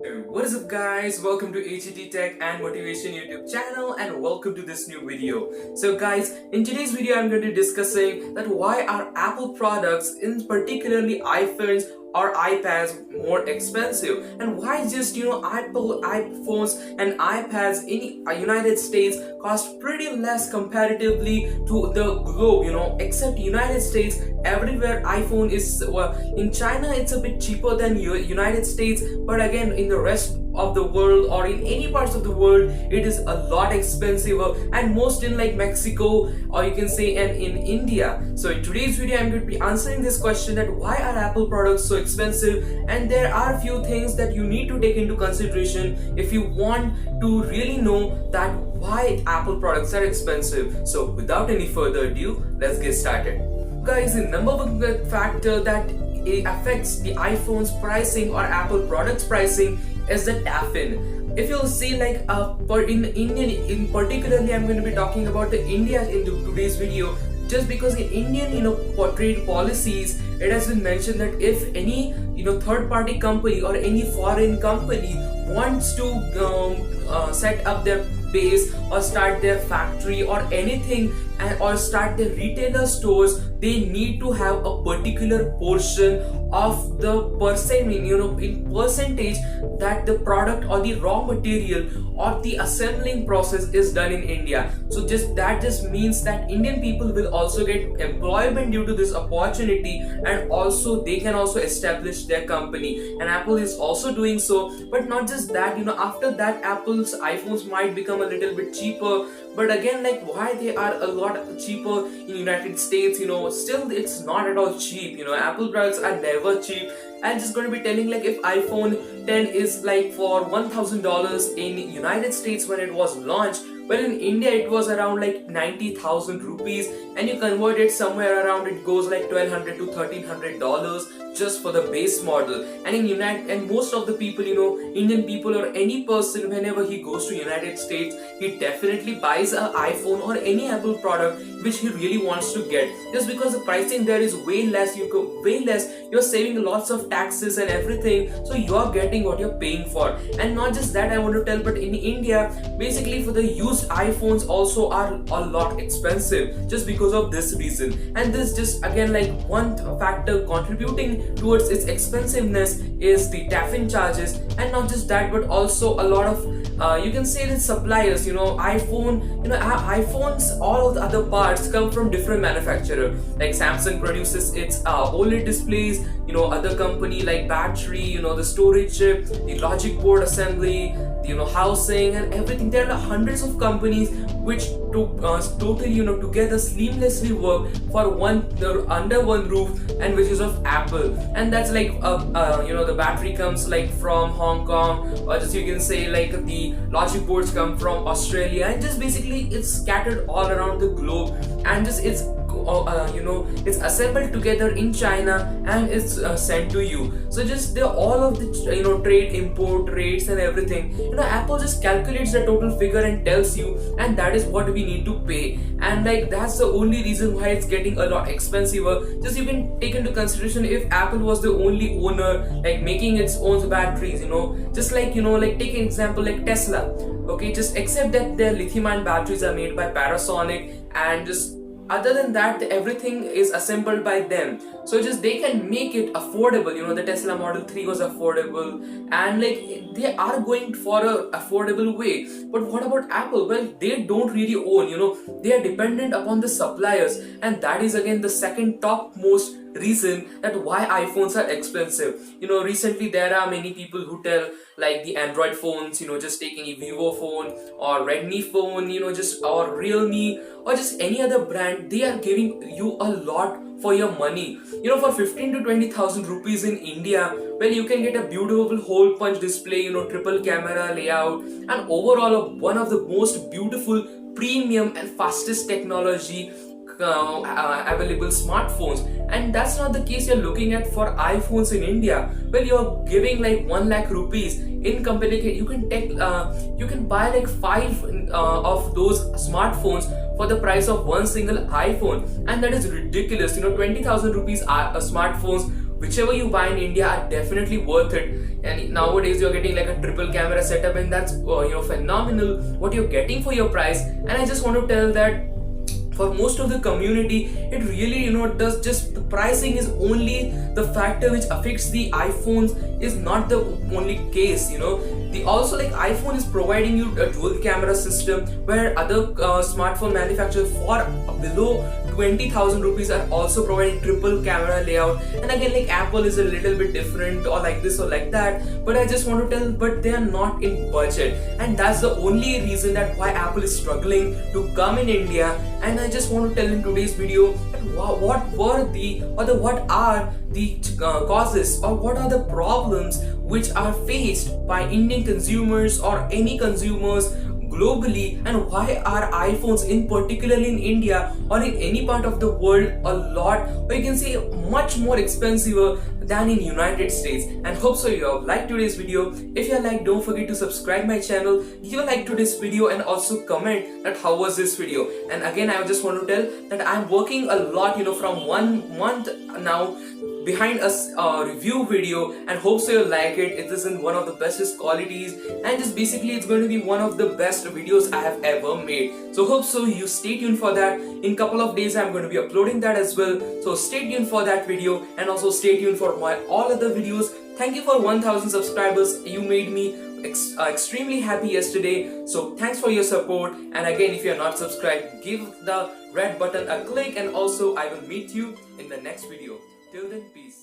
What is up guys, welcome to HET Tech and Motivation YouTube channel and welcome to this new video. So guys, in today's video I'm going to be discussing that why are Apple products, in particularly iPhones or iPads, more expensive, and why just Apple iPhones and iPads in United States cost pretty less comparatively to the globe, except United States. Everywhere iPhone is in China it's a bit cheaper than United States, but again in the rest of the world or in any parts of the world it is a lot expensive, and most in like Mexico or you can say and in India. So in today's video I'm going to be answering this question, that why are Apple products so expensive, and there are a few things that you need to take into consideration if you want to really know that why Apple products are expensive. So without any further ado, let's get started. Guys, the number one factor that it affects the iPhone's pricing or Apple products pricing is the tap-in. If you'll see like in Indian, in particularly I'm going to be talking about the India in today's video, just because in Indian trade policies it has been mentioned that if any third party company or any foreign company wants to set up their base or start their factory or anything or start their retailer stores, they need to have a particular portion of the in percentage that the product or the raw material or the assembling process is done in India. So that just means that Indian people will also get employment due to this opportunity, and also they can also establish their company, and Apple is also doing so. But not just that, after that Apple's iPhones might become a little bit cheaper, but again like why they are a lot cheaper in United States, still it's not at all cheap. Apple products are never cheap. I'm just going to be telling, like, if iPhone 10 is like for $1,000 in United States when it was launched, well in India it was around like 90,000 rupees, and you convert it somewhere around, it goes like $1,200 to $1,300 just for the base model. And in most of the people, Indian people or any person, whenever he goes to United States, he definitely buys an iPhone or any Apple product which he really wants to get, just because the pricing there is way less. You're saving lots of taxes and everything, so you're getting what you're paying for. And not just that I want to tell, but in India basically for the used iPhones also are a lot expensive just because of this reason. And this just again like one factor contributing towards its expensiveness is the tap-in charges. And not just that, but also a lot of you can say that suppliers, iPhones, all of the other parts come from different manufacturer. Like Samsung produces its OLED displays, other company like battery, the storage chip, the logic board assembly, housing and everything. There are hundreds of companies which totally together seamlessly work for under one roof, and which is of Apple. And that's like the battery comes like from Hong Kong, or just you can say like the logic boards come from Australia, and just basically it's scattered all around the globe, and just it's assembled together in China and it's sent to you. So just all of the trade import rates and everything, Apple just calculates the total figure and tells you, and that is what we need to pay. And like that's the only reason why it's getting a lot expensive. Just you can take into consideration, if Apple was the only owner like making its own batteries, just like like take an example like Tesla, okay, just accept that their lithium-ion batteries are made by Panasonic, and just other than that everything is assembled by them, so just they can make it affordable. The Tesla Model 3 was affordable, and like they are going for a affordable way. But what about Apple? Well, they don't really own, they are dependent upon the suppliers, and that is again the second topmost reason that why iPhones are expensive. Recently there are many people who tell like the Android phones, just take any Vivo phone or Redmi phone, or Realme or just any other brand, they are giving you a lot for your money. For 15 to 20,000 rupees in India, well, you can get a beautiful hole punch display, triple camera layout, and overall one of the most beautiful, premium and fastest technology available smartphones. And that's not the case you're looking at for iPhones in India. Well, you're giving like 1 lakh rupees in company. You can buy like 5 of those smartphones for the price of one single iPhone, and that is ridiculous. 20,000 rupees smartphones whichever you buy in India are definitely worth it. And nowadays you're getting like a triple camera setup, and that's phenomenal what you're getting for your price. And I just want to tell that for most of the community, it really does just the pricing is only the factor which affects the iPhones, is not the only case. The also, like, iPhone is providing you a dual camera system, where other smartphone manufacturers for below 20,000 rupees are also providing triple camera layout. And again, like, Apple is a little bit different, or like this or like that, but I just want to tell, but they are not in budget, and that's the only reason that why Apple is struggling to come in India. And I just want to tell in today's video that what are the causes, or what are the problems which are faced by Indian consumers or any consumers globally, and why are iPhones in particularly in India or in any part of the world a lot, or you can say much more expensive than in United States. And hope so you have liked today's video. If you like, don't forget to subscribe my channel, give a like to this video, and also comment that how was this video. And again, I just want to tell that I'm working a lot from 1 month now behind a review video, and hope so you like it. It is in one of the bestest qualities, and just basically it's going to be one of the best videos I have ever made. So hope so you stay tuned for that. In couple of days I'm going to be uploading that as well, so stay tuned for that video, and also stay tuned for my all other videos. Thank you for 1000 subscribers. You made me extremely happy yesterday, so thanks for your support. And again, if you are not subscribed, give the red button a click, and also I will meet you in the next video. Till then, peace.